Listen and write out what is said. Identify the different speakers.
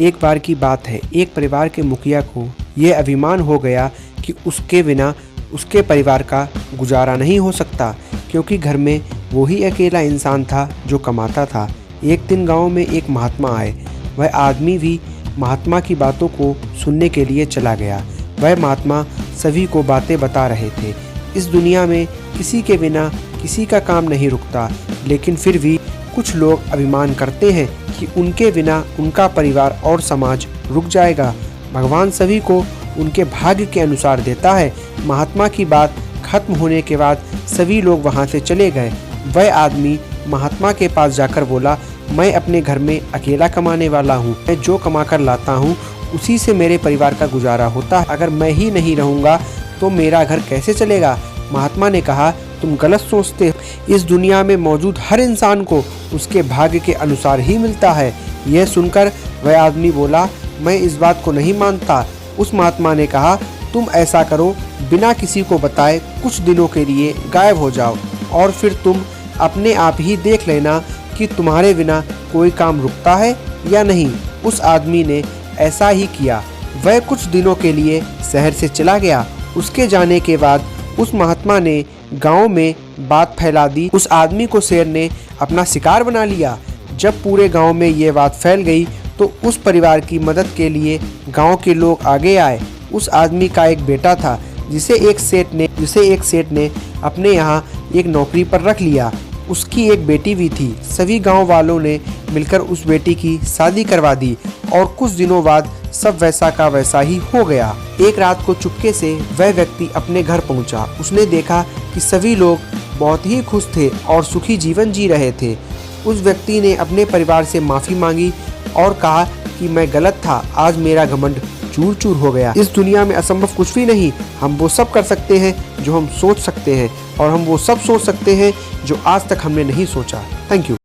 Speaker 1: एक बार की बात है, एक परिवार के मुखिया को यह अभिमान हो गया कि उसके बिना उसके परिवार का गुजारा नहीं हो सकता, क्योंकि घर में वही अकेला इंसान था जो कमाता था। एक दिन गांव में एक महात्मा आए। वह आदमी भी महात्मा की बातों को सुनने के लिए चला गया। वह महात्मा सभी को बातें बता रहे थे। इस दुनिया में किसी के बिना किसी का काम नहीं रुकता, लेकिन फिर भी कुछ लोग अभिमान करते हैं कि उनके बिना उनका परिवार और समाज रुक जाएगा। भगवान सभी को उनके भाग्य के अनुसार देता है। महात्मा की बात खत्म होने के बाद सभी लोग वहां से चले गए। वह आदमी महात्मा के पास जाकर बोला, मैं अपने घर में अकेला कमाने वाला हूँ। मैं जो कमा कर लाता हूँ उसी से मेरे परिवार का गुजारा होता है। अगर मैं ही नहीं रहूँगा तो मेरा घर कैसे चलेगा? महात्मा ने कहा, तुम गलत सोचते हो। इस दुनिया में मौजूद हर इंसान को उसके भाग्य के अनुसार ही मिलता है। यह सुनकर वह आदमी बोला, मैं इस बात को नहीं मानता। उस महात्मा ने कहा, तुम ऐसा करो, बिना किसी को बताए कुछ दिनों के लिए गायब हो जाओ और फिर तुम अपने आप ही देख लेना कि तुम्हारे बिना कोई काम रुकता है या नहीं। उस आदमी ने ऐसा ही किया। वह कुछ दिनों के लिए शहर से चला गया। उसके जाने के बाद उस महात्मा ने गांव में बात फैला दी। उस आदमी को शेर ने अपना शिकार बना लिया। जब पूरे गांव में ये बात फैल गई तो उस परिवार की मदद के लिए गांव के लोग आगे आए। उस आदमी का एक बेटा था जिसे एक सेठ ने अपने यहाँ एक नौकरी पर रख लिया। उसकी एक बेटी भी थी। सभी गांव वालों ने मिलकर उस बेटी की शादी करवा दी और कुछ दिनों बाद सब वैसा का वैसा ही हो गया। एक रात को चुपके से वह व्यक्ति अपने घर पहुंचा। उसने देखा कि सभी लोग बहुत ही खुश थे और सुखी जीवन जी रहे थे। उस व्यक्ति ने अपने परिवार से माफ़ी मांगी और कहा कि मैं गलत था, आज मेरा घमंड चूर चूर हो गया। इस दुनिया में असंभव कुछ भी नहीं। हम वो सब कर सकते हैं जो हम सोच सकते हैं और हम वो सब सोच सकते हैं जो आज तक हमने नहीं सोचा। Thank you.